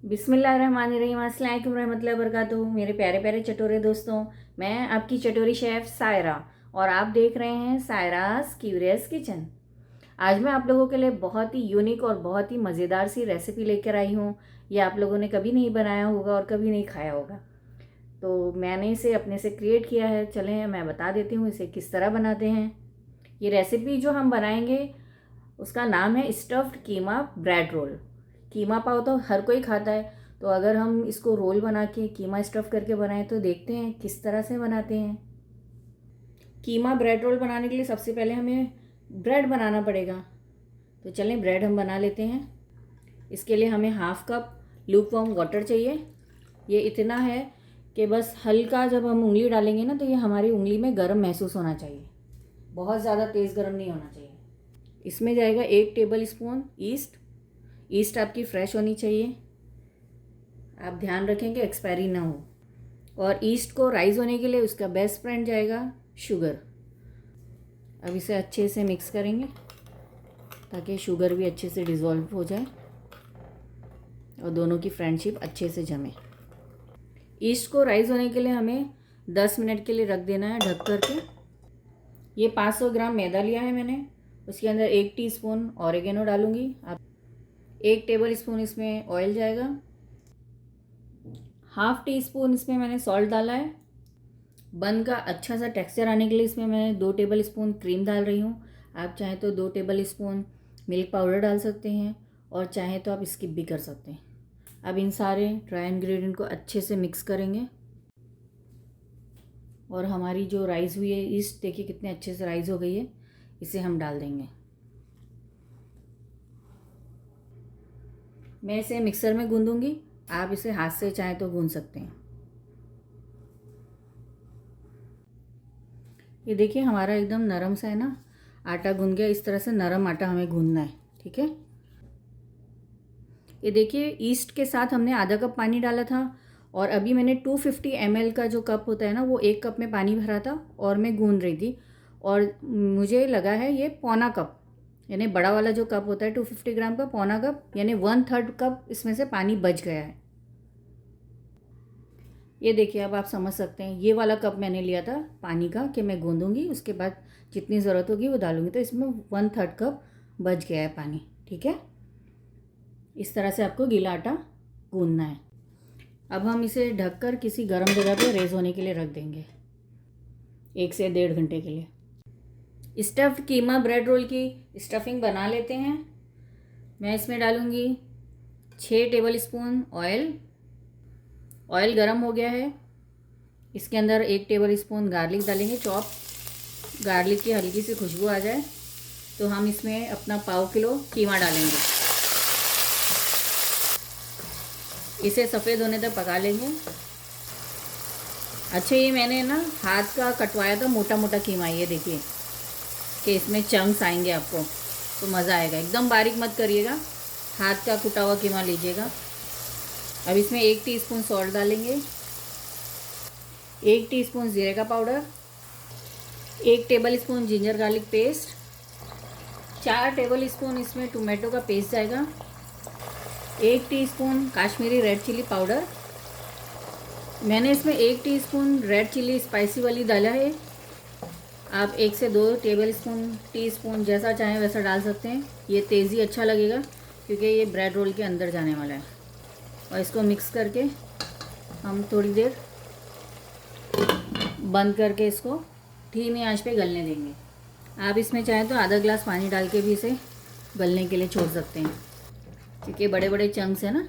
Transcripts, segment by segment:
बिस्मिल्लाहिर्रहमानिर्रहीम, अस्सलाम वालेकुम रहमतुल्लाहि व बरकातुहू। मेरे प्यारे प्यारे चटोरे दोस्तों, मैं आपकी चटोरी शेफ़ सायरा और आप देख रहे हैं सायरास क्यूरियस किचन। आज मैं आप लोगों के लिए बहुत ही यूनिक और बहुत ही मज़ेदार सी रेसिपी लेकर आई हूँ। ये आप लोगों ने कभी नहीं बनाया होगा और कभी नहीं खाया होगा, तो मैंने इसे अपने से क्रिएट किया है। चलें मैं बता देती हूँ इसे किस तरह बनाते हैं। ये रेसिपी जो हम बनाएंगे उसका नाम है स्टफ्ड कीमा ब्रेड रोल। कीमा पाव तो हर कोई खाता है, तो अगर हम इसको रोल बना के कीमा स्टफ़ करके बनाएं तो देखते हैं किस तरह से बनाते हैं। कीमा ब्रेड रोल बनाने के लिए सबसे पहले हमें ब्रेड बनाना पड़ेगा, तो चलें ब्रेड हम बना लेते हैं। इसके लिए हमें half cup look warm water चाहिए। ये इतना है कि बस हल्का जब हम उंगली डालेंगे ना तो ये हमारी उंगली में गर्म महसूस होना चाहिए, बहुत ज़्यादा तेज़ गर्म नहीं होना चाहिए। इसमें जाएगा 1 टेबल स्पून ईस्ट आपकी फ्रेश होनी चाहिए। आप ध्यान रखें कि एक्सपायरी ना हो। और ईस्ट को राइज होने के लिए उसका बेस्ट फ्रेंड जाएगा शुगर। अब इसे अच्छे से मिक्स करेंगे ताकि शुगर भी अच्छे से डिज़ोल्व हो जाए और दोनों की फ्रेंडशिप अच्छे से जमे। ईस्ट को राइज होने के लिए हमें 10 मिनट के लिए रख देना है ढक करके। ये 500 ग्राम मैदा लिया है मैंने, उसके अंदर 1 टीस्पून ऑरिगेनो डालूंगी। आप 1 टेबल स्पून इसमें ऑयल जाएगा। हाफ़ टी स्पून इसमें मैंने सॉल्ट डाला है। बन का अच्छा सा टेक्सचर आने के लिए इसमें मैं 2 टेबल स्पून क्रीम डाल रही हूँ। आप चाहें तो 2 टेबल स्पून मिल्क पाउडर डाल सकते हैं और चाहें तो आप स्किप भी कर सकते हैं। अब इन सारे ड्राई इंग्रेडिएंट को अच्छे से मिक्स करेंगे और हमारी जो राइस हुई है ईस्ट देखिए कितने अच्छे से राइस हो गई है, इसे हम डाल देंगे। मैं इसे मिक्सर में गूंदूंगी, आप इसे हाथ से चाहें तो गूंद सकते हैं। ये देखिए हमारा एकदम नरम सा है ना, आटा गूंद गया। इस तरह से नरम आटा हमें गूंदना है, ठीक है। ये देखिए ईस्ट के साथ हमने आधा कप पानी डाला था और अभी मैंने 250 ml का जो कप होता है ना वो 1 कप में पानी भरा था और मैं गूंद रही थी और मुझे लगा है ये पौना कप, यानी बड़ा वाला जो कप होता है 250 ग्राम का, पौना कप यानी 1/3 कप इसमें से पानी बच गया है। ये देखिए अब आप समझ सकते हैं, ये वाला कप मैंने लिया था पानी का कि मैं गूंदूंगी, उसके बाद जितनी ज़रूरत होगी वो डालूंगी, तो इसमें 1/3 कप बच गया है पानी, ठीक है। इस तरह से आपको गीला आटा गूंदना है। अब हम इसे ढककर किसी गर्म जगह पे रेज़ होने के लिए रख देंगे 1 से 1.5 घंटे के लिए। स्टफ्ड कीमा ब्रेड रोल की स्टफिंग बना लेते हैं। मैं इसमें डालूँगी 6 टेबल स्पून ऑयल। ऑयल गर्म हो गया है, इसके अंदर 1 टेबल स्पून गार्लिक डालेंगे चॉप। गार्लिक की हल्की सी खुशबू आ जाए तो हम इसमें अपना पाव किलो कीमा डालेंगे। इसे सफ़ेद होने तक पका लेंगे। अच्छा ये मैंने ना हाथ का कटवाया था मोटा मोटा कीमा, ये देखिए कि इसमें चंक्स आएंगे आपको तो मज़ा आएगा। एकदम बारीक मत करिएगा, हाथ का कुटा हुआ कीमा लीजिएगा। अब इसमें 1 टीस्पून सॉल्ट डालेंगे, 1 टीस्पून ज़ीरे का powder, 1 tablespoon ginger garlic paste, 4 tablespoon इसमें टोमेटो का पेस्ट जाएगा, 1 teaspoon Kashmiri red chilli powder. मैंने इसमें 1 टीस्पून रेड चिली स्पाइसी वाली डाला है। आप 1 से 2 टीस्पून जैसा चाहें वैसा डाल सकते हैं। ये तेज़ी अच्छा लगेगा क्योंकि ये ब्रेड रोल के अंदर जाने वाला है। और इसको मिक्स करके हम थोड़ी देर बंद करके इसको धीमी आंच पे गलने देंगे। आप इसमें चाहें तो आधा ग्लास पानी डाल के भी इसे गलने के लिए छोड़ सकते हैं, क्योंकि बड़े बड़े चंक्स हैं ना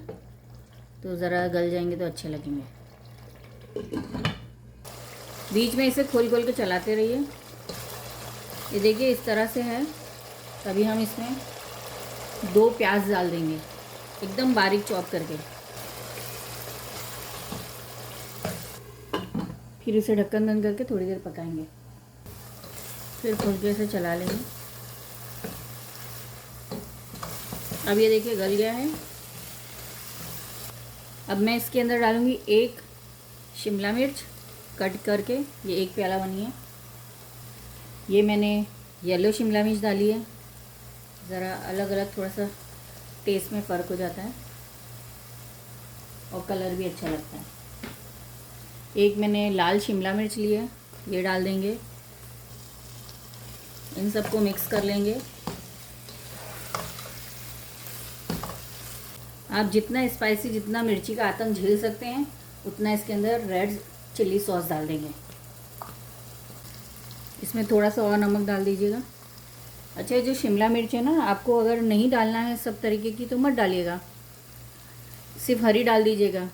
तो ज़रा गल जाएंगे तो अच्छे लगेंगे। बीच में इसे खोल खोल के चलाते रहिए। ये देखिए इस तरह से है। तभी हम इसमें 2 प्याज डाल देंगे एकदम बारीक चॉप करके। फिर इसे ढक्कन बंद करके थोड़ी देर पकाएंगे, फिर खोल के इसे चला लेंगे। अब ये देखिए गल गया है। अब मैं इसके अंदर डालूँगी 1 शिमला मिर्च कट करके, ये 1 प्याला बनी है। ये मैंने येलो शिमला मिर्च डाली है, ज़रा अलग अलग थोड़ा सा टेस्ट में फ़र्क हो जाता है। और कलर भी अच्छा लगता है। एक मैंने लाल शिमला मिर्च ली है, ये डाल देंगे। इन सबको मिक्स कर लेंगे। आप जितना स्पाइसी, जितना मिर्ची का आतंक झेल सकते हैं, उतना इसके अंदर रेड चिल्ली सॉस डाल देंगे। इसमें थोड़ा सा और नमक डाल दीजिएगा। अच्छा, जो शिमला मिर्च है ना, आपको अगर नहीं डालना है सब तरीके की तो मत डालिएगा, सिर्फ हरी डाल दीजिएगा।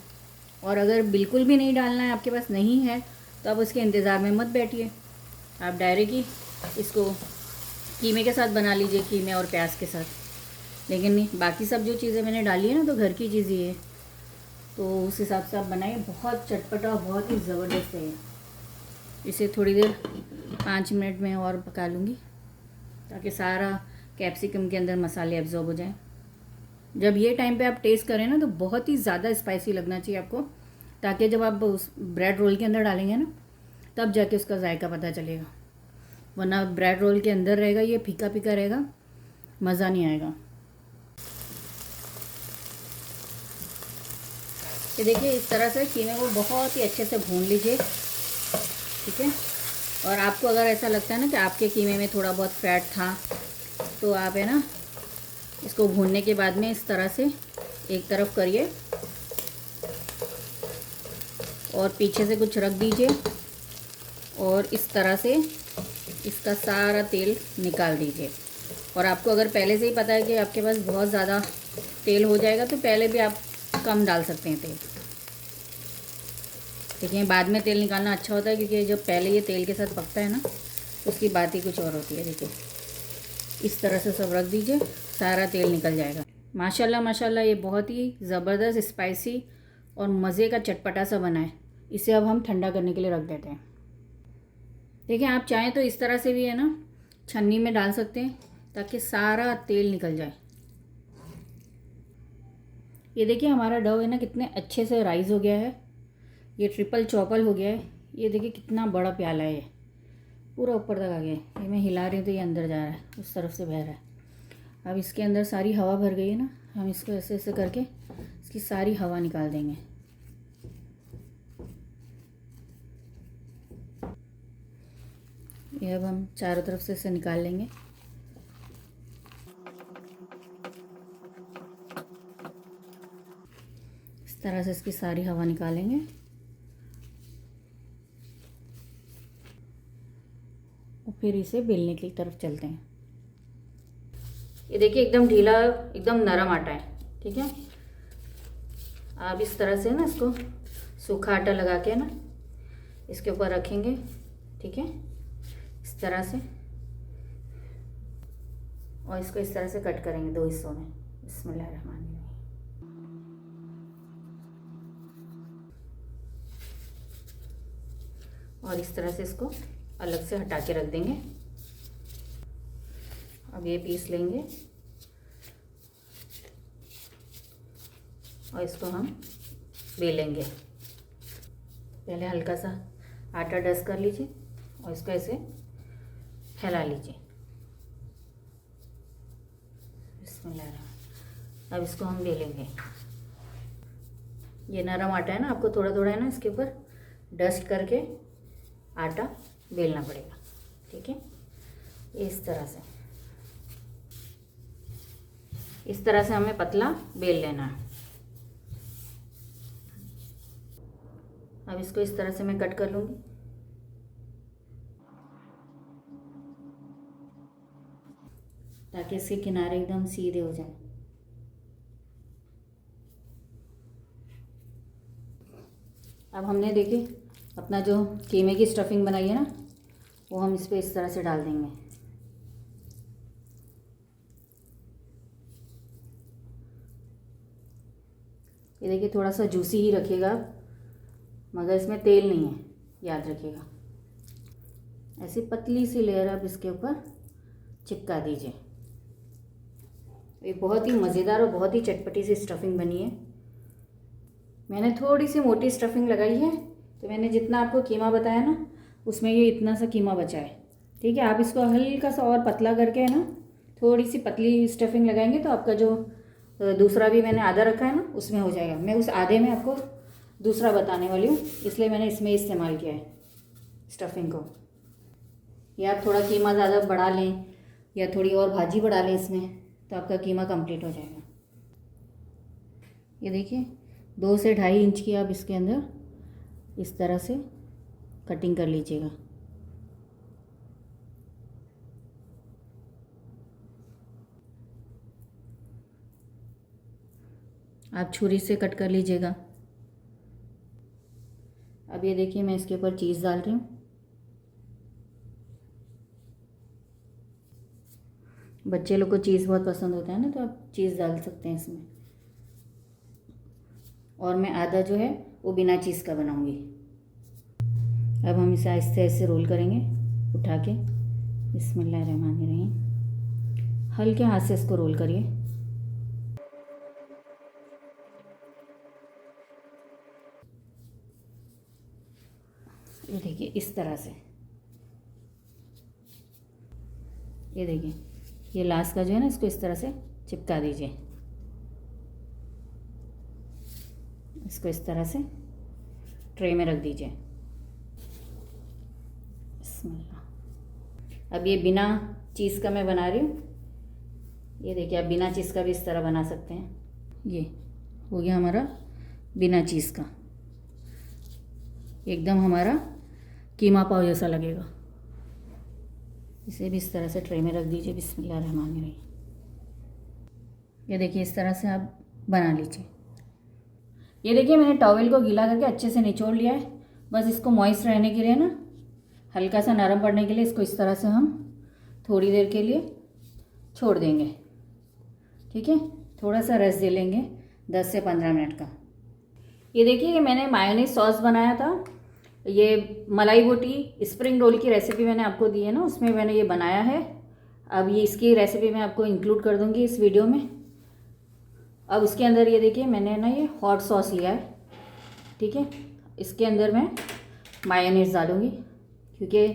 और अगर बिल्कुल भी नहीं डालना है, आपके पास नहीं है, तो आप उसके इंतज़ार में मत बैठिए, आप डायरेक्ट ही इसको कीमे के साथ बना लीजिए, कीमे और प्याज के साथ। लेकिन नहीं, बाकी सब जो चीज़ें मैंने डाली है ना, तो घर की चीज़ ही है, तो उस हिसाब से आप बनाइए। बहुत चटपटा, बहुत ही ज़बरदस्त है। इसे थोड़ी देर 5 मिनट में और पका लूँगी, ताकि सारा कैप्सिकम के अंदर मसाले एब्जॉर्ब हो जाएं। जब ये टाइम पे आप टेस्ट करें ना, तो बहुत ही ज़्यादा स्पाइसी लगना चाहिए आपको, ताकि जब आप उस ब्रेड रोल के अंदर डालेंगे ना, तब जाके उसका जायका पता चलेगा। वरना ब्रेड रोल के अंदर रहेगा ये फीका फीका रहेगा, मज़ा नहीं आएगा। ये देखिए, इस तरह से कीमे को बहुत ही अच्छे से भून लीजिए, ठीक है। और आपको अगर ऐसा लगता है ना कि आपके कीमे में थोड़ा बहुत फैट था, तो आप है ना, इसको भूनने के बाद में इस तरह से एक तरफ करिए और पीछे से कुछ रख दीजिए, और इस तरह से इसका सारा तेल निकाल दीजिए। और आपको अगर पहले से ही पता है कि आपके पास बहुत ज़्यादा तेल हो जाएगा, तो पहले भी आप कम डाल सकते हैं तेल। देखिए, बाद में तेल निकालना अच्छा होता है, क्योंकि जब पहले ये तेल के साथ पकता है ना, उसकी बात ही कुछ और होती है। देखिए, इस तरह से सब रख दीजिए, सारा तेल निकल जाएगा। माशाल्लाह माशाल्लाह, ये बहुत ही ज़बरदस्त स्पाइसी और मज़े का चटपटा सा बना है। इसे अब हम ठंडा करने के लिए रख देते हैं। देखिए, आप चाहें तो इस तरह से भी है ना, छन्नी में डाल सकते हैं, ताकि सारा तेल निकल जाए। ये देखिए, हमारा डो है ना, कितने अच्छे से राइज़ हो गया है। ये ट्रिपल चॉपल हो गया है। ये देखिए कितना बड़ा प्याला है, ये पूरा ऊपर तक आ गया है। ये मैं हिला रही हूँ तो ये अंदर जा रहा है, उस तरफ से बह रहा है। अब इसके अंदर सारी हवा भर गई है ना, हम इसको ऐसे ऐसे करके इसकी सारी हवा निकाल देंगे। ये अब हम चारों तरफ से इसे निकाल लेंगे। इस तरह से इसकी सारी हवा निकालेंगे और फिर इसे बेलने की तरफ चलते हैं। ये देखिए, एकदम ढीला, एकदम नरम आटा है, ठीक है। आप इस तरह से ना इसको सूखा आटा लगा के ना इसके ऊपर रखेंगे, ठीक है, इस तरह से। और इसको इस तरह से कट करेंगे 2 हिस्सों में। बिस्मिल्लाहिर्रहमानिर्रहीम। और इस तरह से इसको अलग से हटा के रख देंगे। अब ये पीस लेंगे और इसको हम बेलेंगे। पहले हल्का सा आटा डस्ट कर लीजिए और इसको ऐसे फैला लीजिए। बिस्मिल्लाह। अब इसको हम बेलेंगे। ये नरम आटा है ना, आपको थोड़ा थोड़ा है ना इसके ऊपर डस्ट करके आटा बेलना पड़ेगा, ठीक है। इस तरह से हमें पतला बेल लेना है। अब इसको इस तरह से मैं कट कर लूँगी। ताकि इसके किनारे एकदम सीधे हो जाए। अब हमने देखिए अपना जो कीमे की स्टफिंग बनाई है ना, वो हम इस पर इस तरह से डाल देंगे। ये देखिए, थोड़ा सा जूसी ही रखिएगा, मगर इसमें तेल नहीं है, याद रखिएगा। ऐसी पतली सी लेयर आप इसके ऊपर चिपका दीजिए। ये बहुत ही मज़ेदार और बहुत ही चटपटी सी स्टफिंग बनी है। मैंने थोड़ी सी मोटी स्टफिंग लगाई है, तो मैंने जितना आपको कीमा बताया ना, उसमें ये इतना सा कीमा बचा है, ठीक है। आप इसको हल्का सा और पतला करके है ना, थोड़ी सी पतली स्टफिंग लगाएंगे, तो आपका जो तो दूसरा भी मैंने आधा रखा है ना, उसमें हो जाएगा। मैं उस आधे में आपको दूसरा बताने वाली हूँ, इसलिए मैंने इसमें इस्तेमाल किया है स्टफिंग को। या आप थोड़ा कीमा ज़्यादा बढ़ा लें या थोड़ी और भाजी बढ़ा लें इसमें, तो आपका कीमा कंप्लीट हो जाएगा। ये देखिए 2 से 2.5 इंच की आप इसके अंदर इस तरह से कटिंग कर लीजिएगा। आप छुरी से कट कर लीजिएगा। अब ये देखिए मैं इसके ऊपर चीज़ डाल रही हूँ। बच्चे लोग को चीज़ बहुत पसंद होता है ना, तो आप चीज़ डाल सकते हैं इसमें। और मैं आधा जो है वो बिना चीज़ का बनाऊंगी। अब हम इसे आहिस्ते आहिस्ते रोल करेंगे उठा के। बिस्मिल्लाहिर्रहमानिर्रहीम। हल्के हाथ से इसको रोल करिए। ये देखिए इस तरह से। ये देखिए ये लास्ट का जो है ना, इसको इस तरह से चिपका दीजिए। इसको इस तरह से ट्रे में रख दीजिए। बिस्मिल्लाह। अब ये बिना चीज़ का मैं बना रही हूँ। ये देखिए आप बिना चीज़ का भी इस तरह बना सकते हैं। ये हो गया हमारा बिना चीज़ का, एकदम हमारा कीमा पाव जैसा लगेगा। इसे भी इस तरह से ट्रे में रख दीजिए। बिस्मिल्लाहिर्रहमानिर्रहीम। ये देखिए इस तरह से आप बना लीजिए। ये देखिए मैंने टॉवेल को गीला करके अच्छे से निचोड़ लिया है। बस इसको मॉइस्ट रहने के लिए ना, हल्का सा नरम पड़ने के लिए इसको इस तरह से हम थोड़ी देर के लिए छोड़ देंगे। ठीक है, थोड़ा सा रेस्ट दे लेंगे 10 से 15 मिनट का। ये देखिए कि मैंने मायोनीज सॉस बनाया था। ये मलाई बोटी स्प्रिंग रोल की रेसिपी मैंने आपको दी है ना, उसमें मैंने ये बनाया है। अब ये इसकी रेसिपी मैं आपको इंक्लूड कर दूंगी इस वीडियो में। अब उसके अंदर ये देखिए मैंने ना ये हॉट सॉस लिया है। ठीक है, इसके अंदर मैं मायोनीज डालूँगी, क्योंकि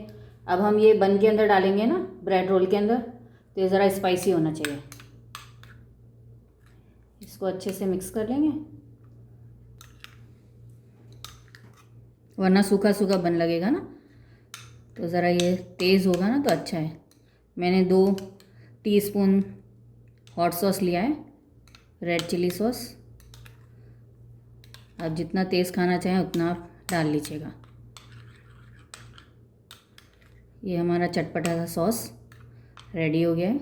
अब हम ये बन के अंदर डालेंगे ना ब्रेड रोल के अंदर, तो ये ज़रा स्पाइसी होना चाहिए। इसको अच्छे से मिक्स कर लेंगे, वरना सूखा सूखा बन लगेगा ना, तो ज़रा ये तेज़ होगा ना तो अच्छा है। मैंने 2 टीस्पून हॉट सॉस लिया है, रेड चिली सॉस। आप जितना तेज़ खाना चाहें उतना आप डाल लीजिएगा। ये हमारा चटपटा सा सॉस रेडी हो गया है।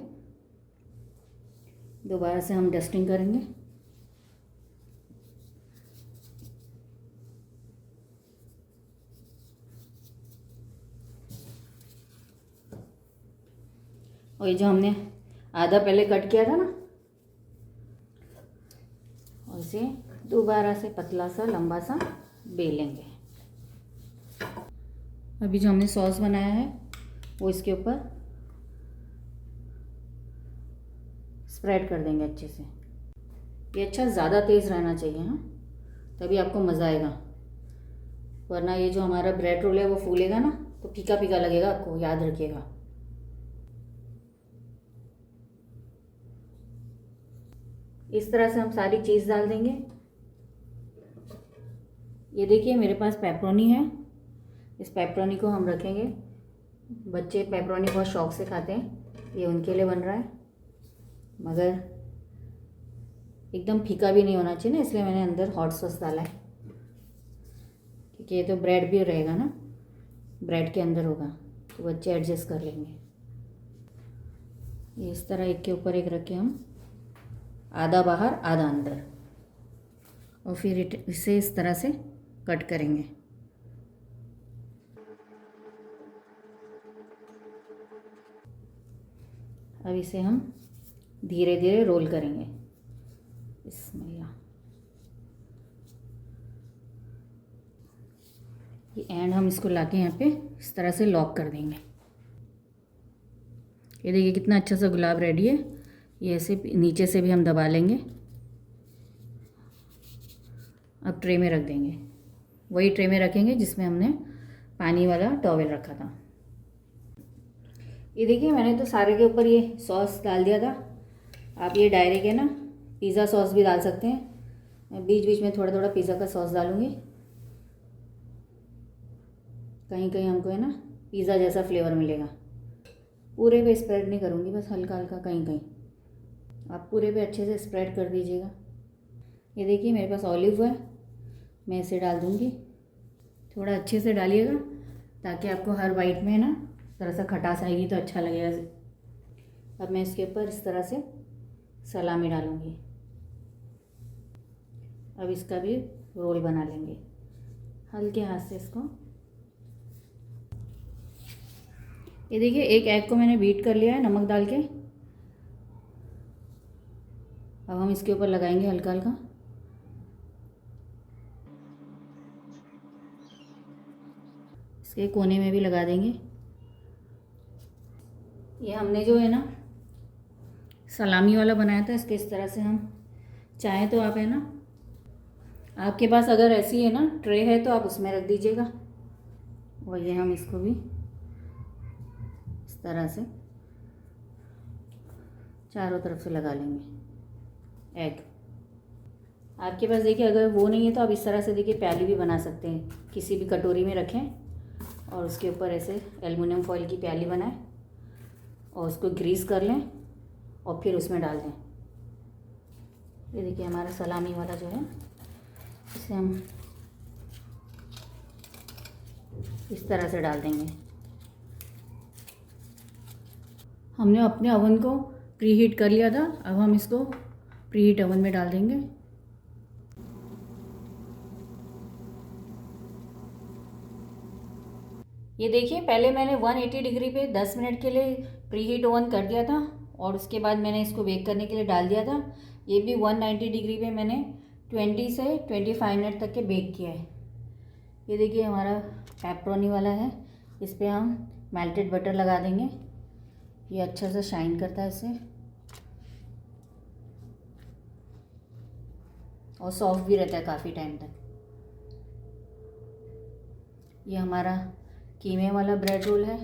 दोबारा से हम डस्टिंग करेंगे। और ये जो हमने आधा पहले कट किया था ना, और इसे दोबारा से पतला सा लंबा सा बेलेंगे। अभी जो हमने सॉस बनाया है वो इसके ऊपर स्प्रेड कर देंगे अच्छे से। ये अच्छा ज़्यादा तेज़ रहना चाहिए, हाँ, तभी आपको मज़ा आएगा, वरना ये जो हमारा ब्रेड रोल है वो फूलेगा ना तो फीका फीका लगेगा आपको, याद रखिएगा। इस तरह से हम सारी चीज़ डाल देंगे। ये देखिए मेरे पास पेपरोनी है, इस पेपरोनी को हम रखेंगे। बच्चे पेपरोनी बहुत शौक से खाते हैं, ये उनके लिए बन रहा है, मगर एकदम फीका भी नहीं होना चाहिए ना, इसलिए मैंने अंदर हॉट सॉस डाला है, क्योंकि ये तो ब्रेड भी रहेगा ना, ब्रेड के अंदर होगा, तो बच्चे एडजस्ट कर लेंगे। ये इस तरह एक के ऊपर एक रख के हम आधा बाहर आधा अंदर, और फिर इसे इस तरह से कट करेंगे। अब इसे हम धीरे धीरे रोल करेंगे। बिस्मिल्लाह। ये एंड हम इसको लाके यहाँ पे इस तरह से लॉक कर देंगे। ये देखिए कितना अच्छा सा गुलाब रेडी है। ये ऐसे नीचे से भी हम दबा लेंगे। अब ट्रे में रख देंगे, वही ट्रे में रखेंगे जिसमें हमने पानी वाला टॉवेल रखा था। ये देखिए मैंने तो सारे के ऊपर ये सॉस डाल दिया था। आप ये डायरेक्ट है ना पिज़्ज़ा सॉस भी डाल सकते हैं। मैं बीच बीच में थोड़ा थोड़ा पिज़्ज़ा का सॉस डालूँगी। कहीं कहीं हमको है ना पिज़्ज़ा जैसा फ्लेवर मिलेगा। पूरे पे स्प्रेड नहीं करूँगी, बस हल्का हल्का कहीं कहीं। आप पूरे पे अच्छे से स्प्रेड कर दीजिएगा। ये देखिए मेरे पास ऑलिव है, मैं इसे डाल दूँगी। थोड़ा अच्छे से डालिएगा ताकि आपको हर बाइट में ना थोड़ा सा खटास आएगी तो अच्छा लगेगा। अब मैं इसके ऊपर इस तरह से सलामी डालूँगी। अब इसका भी रोल बना लेंगे हल्के हाथ से इसको। ये देखिए एक एग को मैंने बीट कर लिया है नमक डाल के। अब हम इसके ऊपर लगाएंगे हल्का हल्का। इसके कोने में भी लगा देंगे। ये हमने जो है ना सलामी वाला बनाया था, इसके इस तरह से हम चाहें तो आप है ना, आपके पास अगर ऐसी है ना ट्रे है तो आप उसमें रख दीजिएगा। और ये हम इसको भी इस तरह से चारों तरफ से लगा लेंगे एग। आपके पास देखिए अगर वो नहीं है तो आप इस तरह से देखिए प्याली भी बना सकते हैं। किसी भी कटोरी में रखें और उसके ऊपर ऐसे एल्युमिनियम फॉइल की प्याली बनाएं और उसको ग्रीस कर लें और फिर उसमें डाल दें। ये देखिए हमारा सलामी वाला जो है, इसे हम इस तरह से डाल देंगे। हमने अपने ओवन को प्रीहीट कर लिया था, अब हम इसको प्रीहीट ओवन में डाल देंगे। ये देखिए पहले मैंने 180 डिग्री पे 10 मिनट के लिए प्रीहीट ओवन कर दिया था और उसके बाद मैंने इसको बेक करने के लिए डाल दिया था। ये भी 190 डिग्री पे मैंने 20 से 25 मिनट तक के बेक किया है। ये देखिए हमारा पेपरोनी वाला है, इस पर हम मेल्टेड बटर लगा देंगे। ये अच्छा से शाइन करता है इससे और सॉफ्ट भी रहता है काफ़ी टाइम तक। ये हमारा कीमे वाला ब्रेड रोल है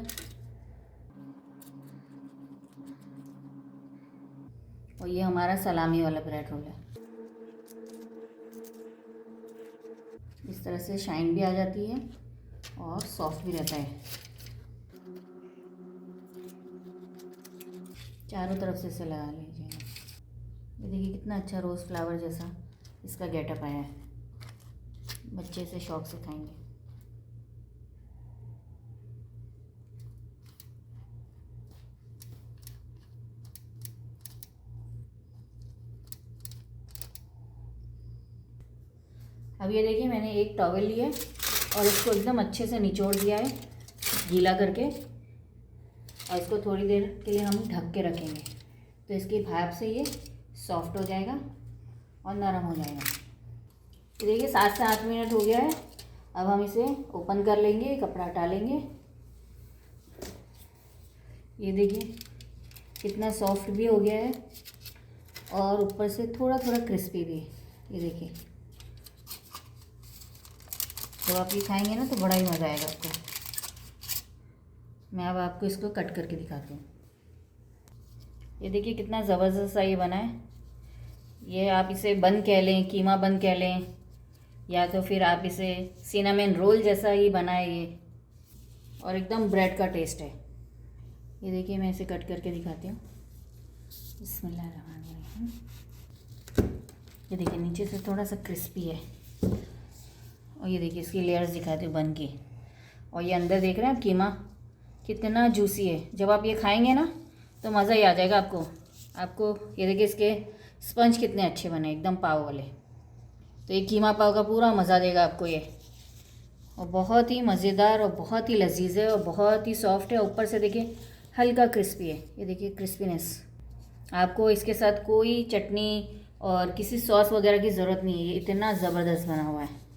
और ये हमारा सलामी वाला ब्रेड रोल है। इस तरह से शाइन भी आ जाती है और सॉफ्ट भी रहता है। चारों तरफ से इसे लगा लीजिएगा। ये देखिए कितना अच्छा रोज़ फ्लावर जैसा इसका गेटअप आया है। बच्चे इसे शौक से खाएंगे। अब ये देखिए मैंने एक टॉवेल लिया है और इसको एकदम अच्छे से निचोड़ दिया है गीला करके, और इसको थोड़ी देर के लिए हम ढक के रखेंगे तो इसकी भाप से ये सॉफ्ट हो जाएगा और नरम हो जाएगा। तो देखिए 7 से 8 मिनट हो गया है। अब हम इसे ओपन कर लेंगे, कपड़ा हटा लेंगे। ये देखिए कितना सॉफ्ट भी हो गया है और ऊपर से थोड़ा थोड़ा क्रिस्पी भी है। ये देखिए जब आप ये खाएंगे ना तो बड़ा ही मज़ा आएगा आपको। मैं अब आपको इसको कट करके दिखाती हूँ। ये देखिए कितना ज़बरदस्त सा ये बना है। ये आप इसे बन कह लें, कीमा बन कह लें, या तो फिर आप इसे सिनामन रोल जैसा ही बनाए ये, और एकदम ब्रेड का टेस्ट है। ये देखिए मैं इसे कट करके दिखाती हूँ। बिस्मिल्लाहिर्रहमानिर्रहीम। ये देखिए नीचे से थोड़ा सा क्रिस्पी है और ये देखिए इसकी लेयर्स दिखाती हूँ बन की। और ये अंदर देख रहे हैं आप कीमा कितना जूसी है। जब आप ये खाएंगे ना तो मज़ा ही आ जाएगा आपको। ये देखिए इसके स्पंज कितने अच्छे बने एकदम पाव वाले। तो ये कीमा पाव का पूरा मज़ा देगा आपको ये, और बहुत ही मज़ेदार और बहुत ही लजीज है और बहुत ही सॉफ्ट है। ऊपर से देखिए हल्का क्रिस्पी है। ये देखिए क्रिस्पीनेस। आपको इसके साथ कोई चटनी और किसी सॉस वगैरह की ज़रूरत नहीं है, ये इतना ज़बरदस्त बना हुआ है।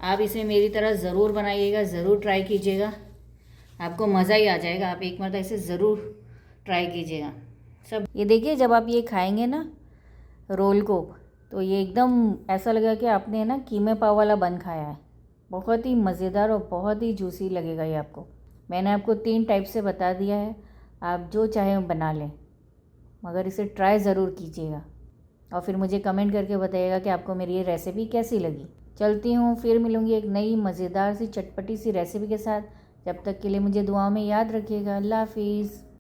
आप इसे मेरी तरह ज़रूर बनाइएगा, ज़रूर ट्राई कीजिएगा, आपको मज़ा ही आ जाएगा। आप एक मरतबा इसे ज़रूर ट्राई कीजिएगा सब। ये देखिए जब आप ये खाएंगे ना रोल को तो ये एकदम ऐसा लगेगा कि आपने ना कीमे पाव वाला बन खाया है। बहुत ही मज़ेदार और बहुत ही जूसी लगेगा ये आपको। मैंने आपको 3 टाइप से बता दिया है, आप जो चाहें बना लें। मगर इसे ट्राई ज़रूर कीजिएगा और फिर मुझे कमेंट करके बताइएगा कि आपको मेरी ये रेसिपी कैसी लगी। चलती हूँ, फिर मिलूँगी एक नई मज़ेदार सी चटपटी सी रेसिपी के साथ। जब तक के लिए मुझे दुआओं में याद रखिएगा। अल्लाह हाफिज़।